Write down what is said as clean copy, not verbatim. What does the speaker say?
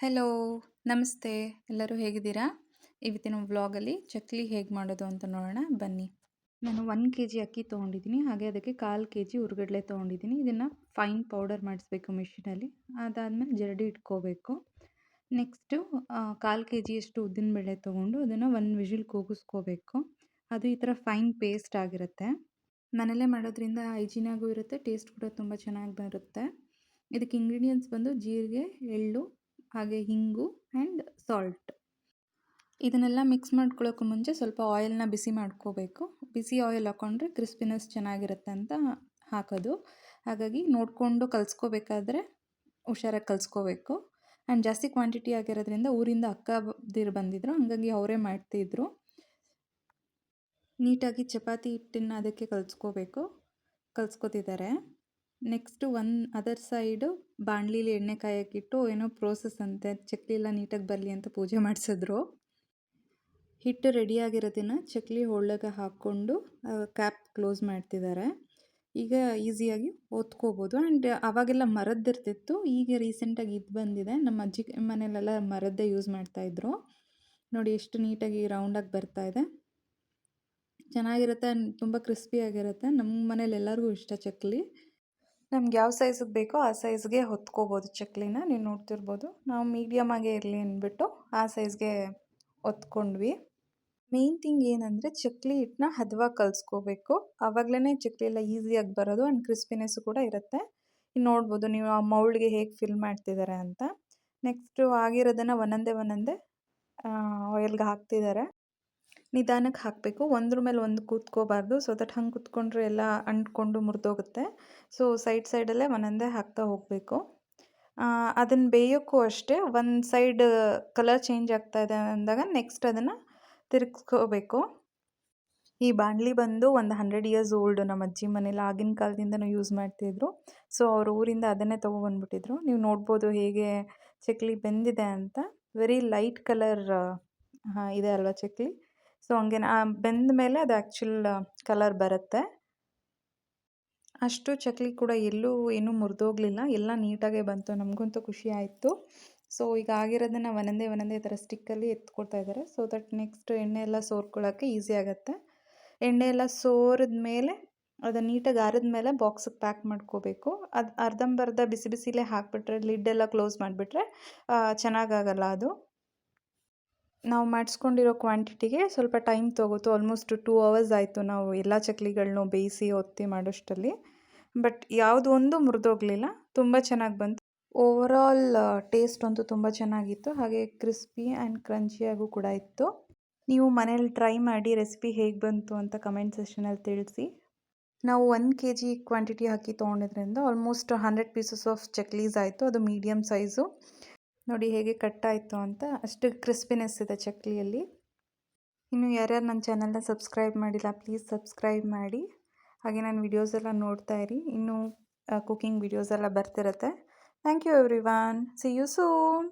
Hello, ನಮಸ್ತೆ. ಎಲ್ಲರೂ ಹೇಗಿದ್ದೀರಾ? ಇವತ್ತಿನ ವ್ಲಾಗಲ್ಲಿ ಚಕ್ಲಿ ಹೇಗೆ ಮಾಡೋದು ಅಂತ ನೋಡೋಣ ಬನ್ನಿ. ನಾನು 1 kg ಅಕ್ಕಿ ತೊಗೊಂಡಿದ್ದೀನಿ. ಹಾಗೆ ಅದಕ್ಕೆ 1/4 kg ಹುರ್ಗಡ್ಲೆ ತೊಗೊಂಡಿದ್ದೀನಿ. ಇದನ್ನು ಫೈನ್ ಪೌಡರ್ ಮಾಡಿಸ್ಬೇಕು ಮಿಷಿನಲ್ಲಿ. ಅದಾದಮೇಲೆ ಜರಡಿ ಇಟ್ಕೋಬೇಕು. ನೆಕ್ಸ್ಟು 1/4 kg ಅಷ್ಟು ಉದ್ದಿನಬೇಳೆ ತೊಗೊಂಡು ಅದನ್ನು 1 ವಿಷಿಲ್ ಕೂಗಿಸ್ಕೋಬೇಕು. ಅದು ಈ ಥರ ಫೈನ್ ಪೇಸ್ಟ್ ಆಗಿರುತ್ತೆ. ಮನೇಲೇ ಮಾಡೋದ್ರಿಂದ ಹೈಜೀನಾಗೂ ಇರುತ್ತೆ, ಟೇಸ್ಟ್ ಕೂಡ ತುಂಬ ಚೆನ್ನಾಗಿ ಬರುತ್ತೆ. ಇದಕ್ಕೆ ಇಂಗ್ರೀಡಿಯೆಂಟ್ಸ್ ಬಂದು ಜೀರಿಗೆ, ಎಳ್ಳು, ಹಾಗೆ ಹಿಂಗು ಆ್ಯಂಡ್ ಸಾಲ್ಟ್. ಇದನ್ನೆಲ್ಲ ಮಿಕ್ಸ್ ಮಾಡ್ಕೊಳ್ಳೋಕ್ಕೂ ಮುಂಚೆ ಸ್ವಲ್ಪ ಆಯಿಲ್ನ ಬಿಸಿ ಮಾಡ್ಕೋಬೇಕು. ಬಿಸಿ ಆಯಿಲ್ ಹಾಕ್ಕೊಂಡ್ರೆ ಕ್ರಿಸ್ಪಿನೆಸ್ ಚೆನ್ನಾಗಿರುತ್ತೆ ಅಂತ ಹಾಕೋದು. ಹಾಗಾಗಿ ನೋಡಿಕೊಂಡು ಕಲಿಸ್ಕೋಬೇಕಾದ್ರೆ ಹುಷಾರಾಗಿ ಕಲಿಸ್ಕೋಬೇಕು. ಆ್ಯಂಡ್ ಜಾಸ್ತಿ ಕ್ವಾಂಟಿಟಿ ಆಗಿರೋದ್ರಿಂದ ಊರಿಂದ ಅಕ್ಕದಿರು ಬಂದಿದ್ದರು, ಹಾಗಾಗಿ ಅವರೇ ಮಾಡ್ತಿದ್ರು. ನೀಟಾಗಿ ಚಪಾತಿ ಹಿಟ್ಟನ್ನು ಅದಕ್ಕೆ ಕಲಿಸ್ಕೋತಿದ್ದಾರೆ. ನೆಕ್ಸ್ಟು ಅದರ್ ಸೈಡು ಬಾಣಲಿಲಿ ಎಣ್ಣೆ ಕಾಯಕ್ಕಿಟ್ಟು ಏನೋ ಪ್ರೋಸೆಸ್ ಅಂತೆ, ಚಕ್ಲಿ ಎಲ್ಲ ನೀಟಾಗಿ ಬರಲಿ ಅಂತ ಪೂಜೆ ಮಾಡಿಸಿದ್ರು. ಹಿಟ್ಟು ರೆಡಿಯಾಗಿರೋದನ್ನು ಚಕ್ಲಿ ಒಳಗೆ ಹಾಕ್ಕೊಂಡು ಕ್ಯಾಪ್ ಕ್ಲೋಸ್ ಮಾಡ್ತಿದ್ದಾರೆ. ಈಗ ಈಸಿಯಾಗಿ ಒತ್ಕೋಬೋದು. ಆ್ಯಂಡ್ ಆವಾಗೆಲ್ಲ ಮರದ್ದಿರ್ತಿತ್ತು, ಈಗ ರೀಸೆಂಟಾಗಿ ಇದು ಬಂದಿದೆ. ನಮ್ಮ ಅಜ್ಜಿ ಮನೇಲೆಲ್ಲ ಮರದ್ದೇ ಯೂಸ್ ಮಾಡ್ತಾಯಿದ್ರು. ನೋಡಿ ಎಷ್ಟು ನೀಟಾಗಿ ರೌಂಡಾಗಿ ಬರ್ತಾಯಿದೆ, ಚೆನ್ನಾಗಿರುತ್ತೆ. ತುಂಬ ಕ್ರಿಸ್ಪಿಯಾಗಿರುತ್ತೆ. ನಮ್ಮ ಮನೇಲಿ ಎಲ್ಲರಿಗೂ ಇಷ್ಟ ಚಕ್ಲಿ. ನಮ್ಗೆ ಯಾವ ಸೈಜಿಗೆ ಬೇಕೋ ಆ ಸೈಜ್ಗೆ ಹೊತ್ಕೋಬೋದು ಚಕ್ಲಿನ. ನೀವು ನೋಡ್ತಿರ್ಬೋದು, ನಾವು ಮೀಡಿಯಮ್ ಆಗೇ ಇರಲಿ ಅಂದ್ಬಿಟ್ಟು ಆ ಸೈಜ್ಗೆ ಹೊತ್ಕೊಂಡ್ವಿ. ಮೇನ್ ಥಿಂಗ್ ಏನಂದರೆ ಚಕ್ಲಿ ಹಿಟ್ಟನ್ನ ಹದವಾಗಿ ಕಲಿಸ್ಕೋಬೇಕು. ಆವಾಗಲೇ ಚಕ್ಲಿ ಎಲ್ಲ ಈಸಿಯಾಗಿ ಬರೋದು ಆ್ಯಂಡ್ ಕ್ರಿಸ್ಪಿನೆಸ್ಸು ಕೂಡ ಇರುತ್ತೆ. ಇನ್ನು ನೋಡ್ಬೋದು ನೀವು ಆ ಮೌಲ್ಡ್ಗೆ ಹೇಗೆ ಫಿಲ್ ಮಾಡ್ತಿದ್ದಾರೆ ಅಂತ. ನೆಕ್ಸ್ಟು ಆಗಿರೋದನ್ನು ಒಂದೊಂದೇ ಆಯಿಲ್ಗೆ ಹಾಕ್ತಿದ್ದಾರೆ. ನಿಧಾನಕ್ಕೆ ಹಾಕಬೇಕು, ಒಂದ್ರ ಮೇಲೆ ಒಂದು ಕೂತ್ಕೋಬಾರ್ದು. ಸೊ ದಟ್ ಹಂಗೆ ಕೂತ್ಕೊಂಡ್ರೆ ಎಲ್ಲ ಅಂಟ್ಕೊಂಡು ಮುರಿದೋಗುತ್ತೆ. ಸೊ ಸೈಡಲ್ಲೇ ಒಂದೊಂದೇ ಹಾಕ್ತಾ ಹೋಗಬೇಕು. ಅದನ್ನು ಬೇಯೋಕ್ಕೂ ಅಷ್ಟೇ, ಒಂದು ಸೈಡ್ ಕಲರ್ ಚೇಂಜ್ ಆಗ್ತಾಯಿದೆ ಅಂದಾಗ ನೆಕ್ಸ್ಟ್ ಅದನ್ನು ತಿರುಗಿಸ್ಕೋಬೇಕು. ಈ ಬಾಣಲಿ ಬಂದು ಒಂದು 100 years ಓಲ್ಡು. ನಮ್ಮ ಅಜ್ಜಿ ಮನೇಲಿ ಆಗಿನ ಕಾಲದಿಂದನೂ ಯೂಸ್ ಮಾಡ್ತಿದ್ರು. ಸೊ ಅವ್ರ ಊರಿಂದ ಅದನ್ನೇ ತೊಗೊಬಂದ್ಬಿಟ್ಟಿದ್ರು. ನೀವು ನೋಡ್ಬೋದು ಹೇಗೆ ಚಕ್ಲಿ ಬೆಂದಿದೆ ಅಂತ. ವೆರಿ ಲೈಟ್ ಕಲರ್ ಇದೆ ಅಲ್ವಾ ಚಕ್ಲಿ. ಸೊ ಹಂಗೆ ಬೆಂದ ಮೇಲೆ ಅದು ಆ್ಯಕ್ಚುಲ್ ಕಲರ್ ಬರುತ್ತೆ. ಅಷ್ಟು ಚಕ್ಲಿ ಕೂಡ ಎಲ್ಲೂ ಏನೂ ಮುರಿದೋಗಲಿಲ್ಲ, ಎಲ್ಲ ನೀಟಾಗೇ ಬಂತು. ನಮಗಂತೂ ಖುಷಿ ಆಯಿತು. ಸೊ ಈಗ ಆಗಿರೋದನ್ನು ಒಂದೊಂದೇ ಥರ ಸ್ಟಿಕ್ಕಲ್ಲಿ ಎತ್ಕೊಳ್ತಾ ಇದ್ದಾರೆ. ಸೊ ದಟ್ ನೆಕ್ಸ್ಟ್ ಎಣ್ಣೆ ಎಲ್ಲ ಸೋರ್ಕೊಳ್ಳೋಕ್ಕೆ ಈಸಿ ಆಗುತ್ತೆ. ಎಣ್ಣೆ ಎಲ್ಲ ಸೋರಿದ ಮೇಲೆ ಅದನ್ನು ನೀಟಾಗಿ ಆರಿದ ಮೇಲೆ ಬಾಕ್ಸಿಗೆ ಪ್ಯಾಕ್ ಮಾಡ್ಕೋಬೇಕು. ಅದು ಅರ್ಧಂಬರ್ಧ ಬಿಸಿ ಬಿಸಿಲೇ ಹಾಕಿಬಿಟ್ರೆ, ಲಿಡ್ಡೆಲ್ಲ ಕ್ಲೋಸ್ ಮಾಡಿಬಿಟ್ರೆ ಚೆನ್ನಾಗಾಗಲ್ಲ ಅದು. ನಾವು ಮಾಡಿಸ್ಕೊಂಡಿರೋ ಕ್ವಾಂಟಿಟಿಗೆ ಸ್ವಲ್ಪ ಟೈಮ್ ತೊಗೋತು. ಆಲ್ಮೋಸ್ಟ್ 2 hours ಆಯಿತು ನಾವು ಎಲ್ಲ ಚಕ್ಲಿಗಳನ್ನೂ ಬೇಯಿಸಿ ಒತ್ತಿ ಮಾಡೋಷ್ಟರಲ್ಲಿ. ಬಟ್ ಯಾವುದು ಒಂದು ಮುರಿದೋಗಲಿಲ್ಲ, ತುಂಬ ಚೆನ್ನಾಗಿ ಬಂತು. ಓವರಾಲ್ ಟೇಸ್ಟ್ ಅಂತೂ ತುಂಬ ಚೆನ್ನಾಗಿತ್ತು. ಹಾಗೆ ಕ್ರಿಸ್ಪಿ ಆ್ಯಂಡ್ ಕ್ರಂಚಿಯಾಗೂ ಕೂಡ ಇತ್ತು. ನೀವು ಮನೇಲಿ ಟ್ರೈ ಮಾಡಿ ರೆಸಿಪಿ ಹೇಗೆ ಬಂತು ಅಂತ ಕಮೆಂಟ್ ಸೆಕ್ಷನಲ್ಲಿ ತಿಳಿಸಿ. ನಾವು 1 kg ಕ್ವಾಂಟಿಟಿ ಹಾಕಿ ತೊಗೊಂಡಿದ್ರಿಂದ ಆಲ್ಮೋಸ್ಟ್ 100 pieces ಆಫ್ ಚಕ್ಲೀಸ್ ಆಯಿತು. ಅದು ಮೀಡಿಯಮ್ ಸೈಜು. ನೋಡಿ ಹೇಗೆ ಕಟ್ಟಾಯಿತು ಅಂತ. ಅಷ್ಟು ಕ್ರಿಸ್ಪಿನೆಸ್ ಇದೆ ಚಕ್ಲಿಯಲ್ಲಿ. ಇನ್ನು ಯಾರ್ಯಾರು ನನ್ನ ಚಾನಲ್ನ ಸಬ್ಸ್ಕ್ರೈಬ್ ಮಾಡಿಲ್ಲ, ಪ್ಲೀಸ್ ಸಬ್ಸ್ಕ್ರೈಬ್ ಮಾಡಿ. ಹಾಗೆ ನನ್ನ ವಿಡಿಯೋಸ್ ಎಲ್ಲ ನೋಡ್ತಾ ಇರಿ. ಇನ್ನೂ ಕುಕಿಂಗ್ ವಿಡಿಯೋಸ್ ಎಲ್ಲ ಬರ್ತಿರುತ್ತೆ. Thank you everyone. See you soon.